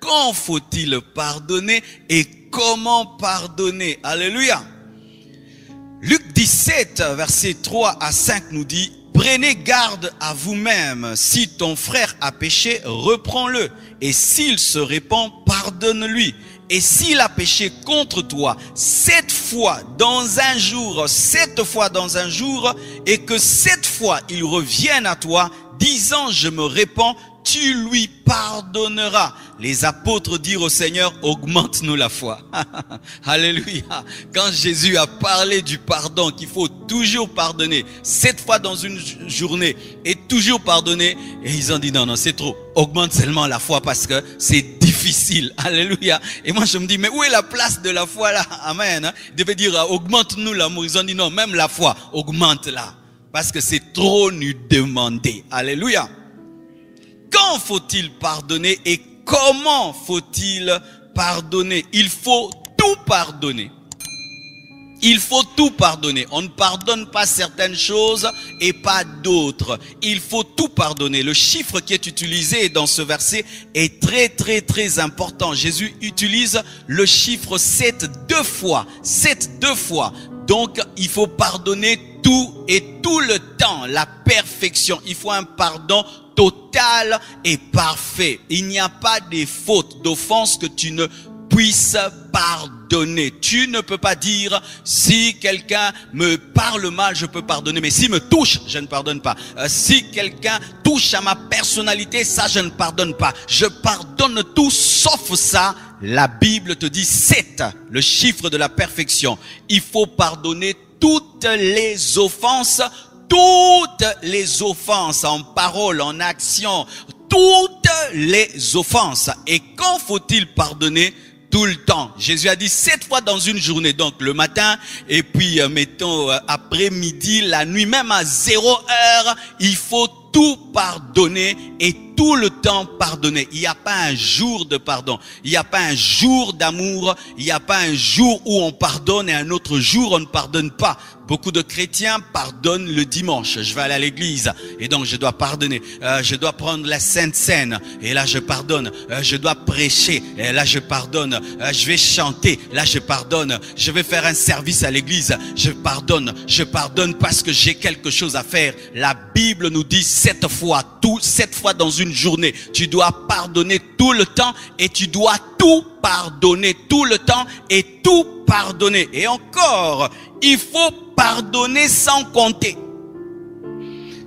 quand faut-il pardonner et comment pardonner? Alléluia. Luc 17, versets 3 à 5 nous dit: prenez garde à vous-même. Si ton frère a péché, reprends-le. Et s'il se repent, pardonne-lui. Et s'il a péché contre toi 7 fois dans un jour, 7 fois dans un jour, et que 7 fois il revienne à toi, disant je me repens, tu lui pardonneras. Les apôtres dirent au Seigneur, augmente-nous la foi. Alléluia. Quand Jésus a parlé du pardon, qu'il faut toujours pardonner, 7 fois dans une journée, et toujours pardonner, et ils ont dit non, non, c'est trop. Augmente seulement la foi parce que c'est difficile. Alléluia. Et moi je me dis, mais où est la place de la foi là? Amen. Il devait dire, augmente-nous l'amour. Ils ont dit non, même la foi, augmente-la. Parce que c'est trop nous demander. Alléluia. Quand faut-il pardonner et comment faut-il pardonner? Il faut tout pardonner. Il faut tout pardonner. On ne pardonne pas certaines choses et pas d'autres. Il faut tout pardonner. Le chiffre qui est utilisé dans ce verset est très important. Jésus utilise le chiffre 7 2 fois. 7 2 fois. Donc, il faut pardonner tout et tout le temps. La perfection. Il faut un pardon total et parfait. Il n'y a pas de fautes, d'offenses que tu ne puisses pardonner. Tu ne peux pas dire, si quelqu'un me parle mal, je peux pardonner. Mais s'il me touche, je ne pardonne pas. Si quelqu'un touche à ma personnalité, ça, je ne pardonne pas. Je pardonne tout sauf ça. La Bible te dit 7, le chiffre de la perfection. Il faut pardonner toutes les offenses, en parole, en action, toutes les offenses. Et quand faut-il pardonner? Tout le temps. Jésus a dit 7 fois dans une journée, donc le matin, et puis mettons après-midi, la nuit, même à 0 heure, il faut tout pardonner et tout le temps pardonner. Il n'y a pas un jour de pardon. Il n'y a pas un jour d'amour. Il n'y a pas un jour où on pardonne et un autre jour on ne pardonne pas. Beaucoup de chrétiens pardonnent le dimanche. Je vais aller à l'église et donc je dois pardonner. Je dois prendre la Sainte Seine et là je pardonne. Je dois prêcher et là je pardonne. Je vais chanter, là je pardonne. Je vais faire un service à l'église, je pardonne. Je pardonne parce que j'ai quelque chose à faire. La Bible nous dit 7 fois, 7 fois dans une journée. Tu dois pardonner tout le temps et tu dois tout pardonner tout le temps et tout pardonner. Et encore, il faut pardonner sans compter.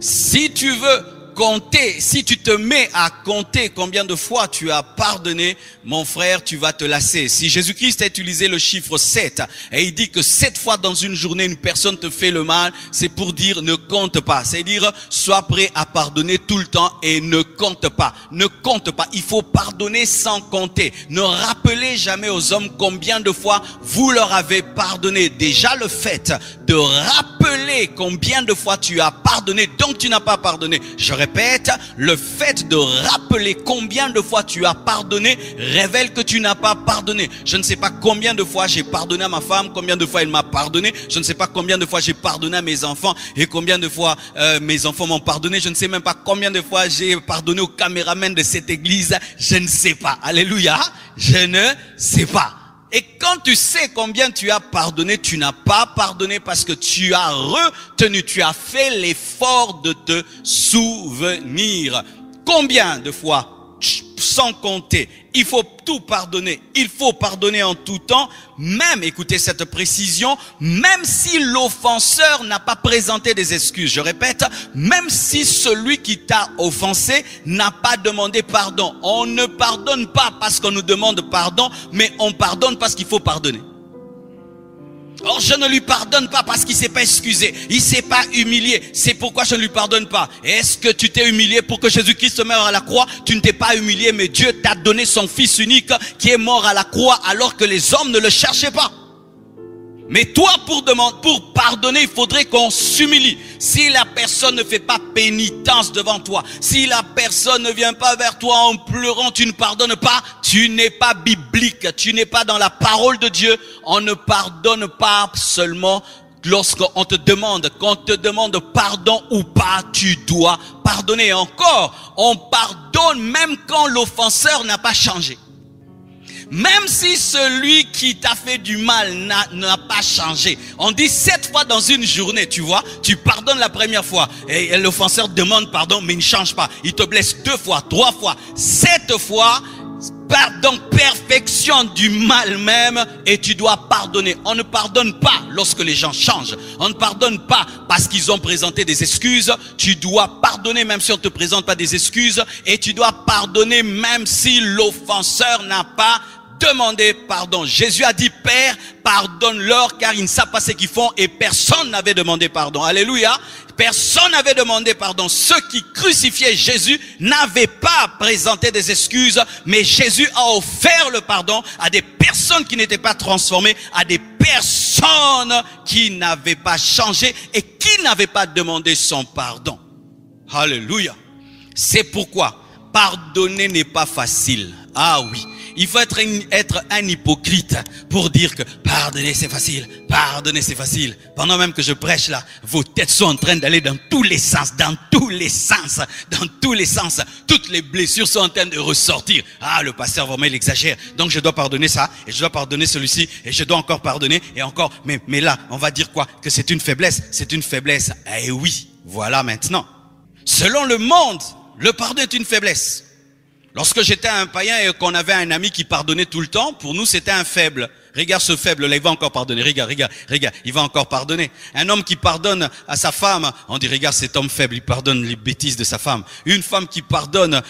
Si tu veux compter, si tu te mets à compter combien de fois tu as pardonné, mon frère, tu vas te lasser. Si Jésus-Christ a utilisé le chiffre 7 et il dit que 7 fois dans une journée une personne te fait le mal, c'est pour dire ne compte pas. C'est-à-dire sois prêt à pardonner tout le temps et ne compte pas. Ne compte pas. Il faut pardonner sans compter. Ne rappelez jamais aux hommes combien de fois vous leur avez pardonné. Déjà le fait de rappeler combien de fois tu as pardonné, donc tu n'as pas pardonné. Je répète, le fait de rappeler combien de fois tu as pardonné révèle que tu n'as pas pardonné. Je ne sais pas combien de fois j'ai pardonné à ma femme, combien de fois elle m'a pardonné. Je ne sais pas combien de fois j'ai pardonné à mes enfants et combien de fois mes enfants m'ont pardonné. Je ne sais même pas combien de fois j'ai pardonné au caméraman de cette église. Je ne sais pas. Alléluia. Je ne sais pas. Et quand tu sais combien tu as pardonné, tu n'as pas pardonné parce que tu as retenu, tu as fait l'effort de te souvenir. Combien de fois? Sans compter. Il faut tout pardonner. Il faut pardonner en tout temps. Même, écoutez cette précision, même si l'offenseur n'a pas présenté des excuses. Je répète, même si celui qui t'a offensé n'a pas demandé pardon. On ne pardonne pas parce qu'on nous demande pardon, mais on pardonne parce qu'il faut pardonner. Or, je ne lui pardonne pas parce qu'il ne s'est pas excusé. Il ne s'est pas humilié. C'est pourquoi je ne lui pardonne pas. Est-ce que tu t'es humilié pour que Jésus-Christ meure à la croix? Tu ne t'es pas humilié, mais Dieu t'a donné son Fils unique qui est mort à la croix alors que les hommes ne le cherchaient pas. Mais toi, pour pardonner, il faudrait qu'on s'humilie. Si la personne ne fait pas pénitence devant toi, si la personne ne vient pas vers toi en pleurant, tu ne pardonnes pas, tu n'es pas biblique, tu n'es pas dans la parole de Dieu. On ne pardonne pas seulement lorsqu'on te demande, quand on te demande pardon ou pas, tu dois pardonner. Encore, on pardonne même quand l'offenseur n'a pas changé. Même si celui qui t'a fait du mal n'a pas changé. On dit 7 fois dans une journée, tu vois. Tu pardonnes la première fois. Et l'offenseur demande pardon, mais il ne change pas. Il te blesse 2 fois, 3 fois, 7 fois. Pardon, perfection du mal même, et tu dois pardonner. On ne pardonne pas lorsque les gens changent. On ne pardonne pas parce qu'ils ont présenté des excuses. Tu dois pardonner même si on ne te présente pas des excuses, et tu dois pardonner même si l'offenseur n'a pas demandé pardon. Jésus a dit, Père, pardonne-leur car ils ne savent pas ce qu'ils font, et personne n'avait demandé pardon. Alléluia. Personne n'avait demandé pardon. Ceux qui crucifiaient Jésus n'avaient pas présenté des excuses, mais Jésus a offert le pardon à des personnes qui n'étaient pas transformées, à des personnes qui n'avaient pas changé et qui n'avaient pas demandé son pardon. Alléluia. C'est pourquoi pardonner n'est pas facile. Ah oui. Il faut être un hypocrite pour dire que pardonner c'est facile, pardonner c'est facile. Pendant même que je prêche là, vos têtes sont en train d'aller dans tous les sens, dans tous les sens, dans tous les sens. Toutes les blessures sont en train de ressortir. Ah, le pasteur vraiment il exagère. Donc je dois pardonner ça, et je dois pardonner celui-ci, et je dois encore pardonner, et encore. Mais là, on va dire quoi? Que c'est une faiblesse. C'est une faiblesse. Eh oui, voilà maintenant. Selon le monde, le pardon est une faiblesse. Lorsque j'étais un païen et qu'on avait un ami qui pardonnait tout le temps, pour nous c'était un faible. Regarde ce faible là, il va encore pardonner. Regarde, il va encore pardonner. Un homme qui pardonne à sa femme, on dit regarde cet homme faible, il pardonne les bêtises de sa femme. Une femme qui pardonne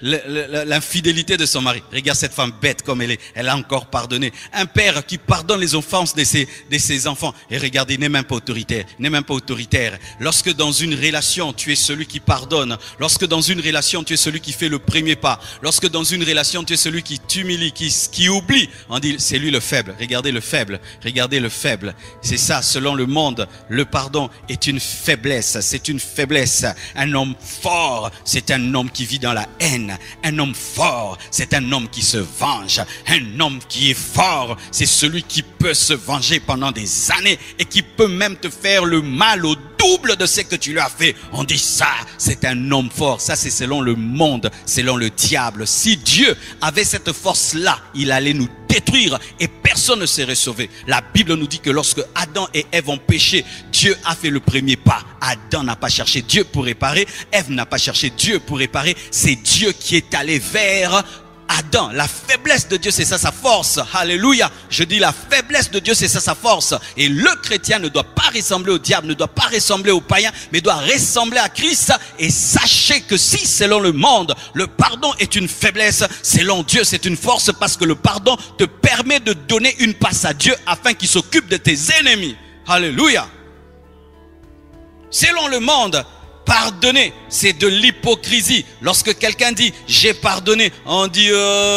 l'infidélité de son mari. Regarde cette femme bête comme elle est, elle a encore pardonné. Un père qui pardonne les offenses de ses enfants. Et regarde, il n'est même pas autoritaire. Il n'est même pas autoritaire. Lorsque dans une relation, tu es celui qui pardonne. Lorsque dans une relation, tu es celui qui fait le premier pas. Lorsque dans une relation, tu es celui qui t'humilie, qui oublie. On dit c'est lui le faible. Regardez le faible. Regardez le faible. C'est ça, selon le monde, le pardon est une faiblesse. C'est une faiblesse. Un homme fort, c'est un homme qui vit dans la haine. Un homme fort, c'est un homme qui se venge. Un homme qui est fort, c'est celui qui peut se venger pendant des années et qui peut même te faire le mal au double de ce que tu lui as fait. On dit ça, c'est un homme fort. Ça, c'est selon le monde, selon le diable. Si Dieu avait cette force-là, il allait nous détruire et personne ne serait sauvé. La Bible nous dit que lorsque Adam et Ève ont péché, Dieu a fait le premier pas. Adam n'a pas cherché Dieu pour réparer, Ève n'a pas cherché Dieu pour réparer. C'est Dieu qui est allé vers Adam. La faiblesse de Dieu, c'est ça sa force. Alléluia. Je dis la faiblesse de Dieu, c'est ça sa force. Et le chrétien ne doit pas ressembler au diable, ne doit pas ressembler au païen, mais doit ressembler à Christ. Et sachez que si, selon le monde, le pardon est une faiblesse, selon Dieu, c'est une force, parce que le pardon te permet de donner une passe à Dieu afin qu'il s'occupe de tes ennemis. Alléluia. Selon le monde, pardonner, c'est de l'hypocrisie. Lorsque quelqu'un dit j'ai pardonné, on dit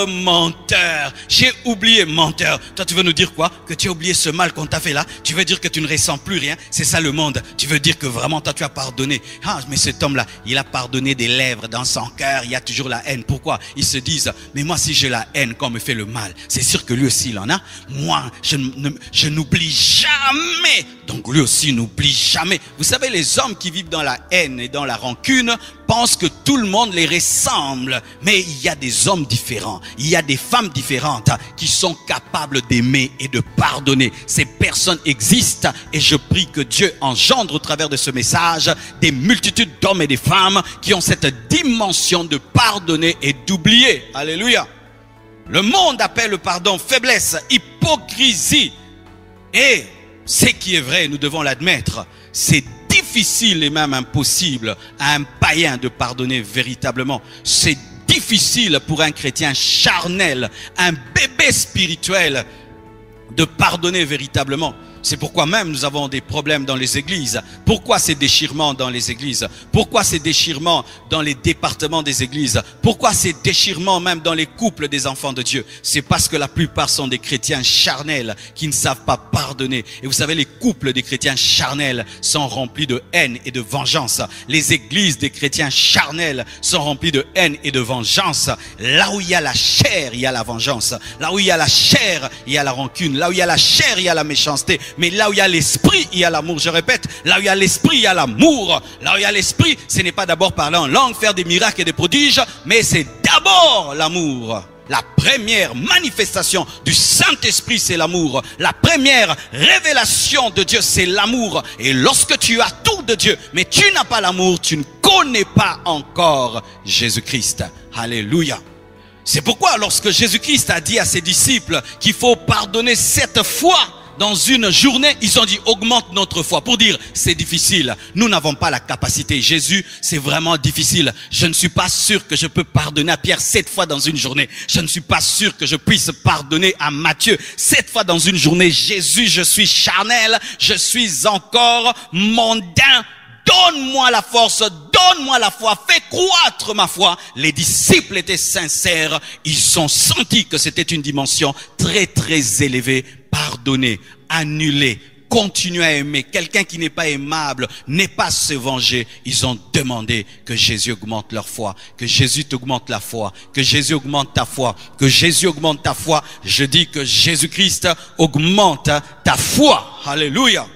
menteur, j'ai oublié, menteur. Toi tu veux nous dire quoi? Que tu as oublié ce mal qu'on t'a fait là? Tu veux dire que tu ne ressens plus rien? C'est ça le monde. Tu veux dire que vraiment toi tu as pardonné? Ah, mais cet homme là, il a pardonné des lèvres, dans son cœur il y a toujours la haine. Pourquoi? Ils se disent mais moi si j'ai la haine quand on me fait le mal, c'est sûr que lui aussi il en a. Moi je n'oublie jamais. Donc lui aussi n'oublie jamais. Vous savez, les hommes qui vivent dans la haine et dans la rancune pensent que tout le monde les ressemble. Mais il y a des hommes différents, il y a des femmes différentes qui sont capables d'aimer et de pardonner. Ces personnes existent et je prie que Dieu engendre au travers de ce message des multitudes d'hommes et de femmes qui ont cette dimension de pardonner et d'oublier. Alléluia. Le monde appelle le pardon faiblesse, hypocrisie. Et ce qui est vrai, nous devons l'admettre, c'est difficile et même impossible à un païen de pardonner véritablement. C'est difficile pour un chrétien charnel, un bébé spirituel, de pardonner véritablement. C'est pourquoi même nous avons des problèmes dans les églises. Pourquoi ces déchirements dans les églises? Pourquoi ces déchirements dans les départements des églises? Pourquoi ces déchirements même dans les couples des enfants de Dieu? C'est parce que la plupart sont des chrétiens charnels qui ne savent pas pardonner. Et vous savez, les couples des chrétiens charnels sont remplis de haine et de vengeance. Les églises des chrétiens charnels sont remplies de haine et de vengeance. Là où il y a la chair, il y a la vengeance. Là où il y a la chair, il y a la rancune. Là où il y a la chair, il y a la méchanceté. Mais là où il y a l'esprit, il y a l'amour. Je répète, là où il y a l'esprit, il y a l'amour. Là où il y a l'esprit, ce n'est pas d'abord parler en langue, faire des miracles et des prodiges, mais c'est d'abord l'amour. La première manifestation du Saint-Esprit, c'est l'amour. La première révélation de Dieu, c'est l'amour. Et lorsque tu as tout de Dieu, mais tu n'as pas l'amour, tu ne connais pas encore Jésus-Christ. Alléluia. C'est pourquoi lorsque Jésus-Christ a dit à ses disciples qu'il faut pardonner 7 fois dans une journée, ils ont dit augmente notre foi, pour dire c'est difficile, nous n'avons pas la capacité. Jésus, c'est vraiment difficile, je ne suis pas sûr que je peux pardonner à Pierre 7 fois dans une journée, je ne suis pas sûr que je puisse pardonner à Matthieu 7 fois dans une journée. Jésus, je suis charnel, je suis encore mondain, donne-moi la force, donne-moi la foi, fais croître ma foi. Les disciples étaient sincères, ils ont senti que c'était une dimension très très élevée. Pardonner, annuler, continuer à aimer. Quelqu'un qui n'est pas aimable, n'est pas se venger. Ils ont demandé que Jésus augmente leur foi, que Jésus t'augmente la foi, que Jésus augmente ta foi, que Jésus augmente ta foi. Je dis que Jésus-Christ augmente ta foi. Alléluia.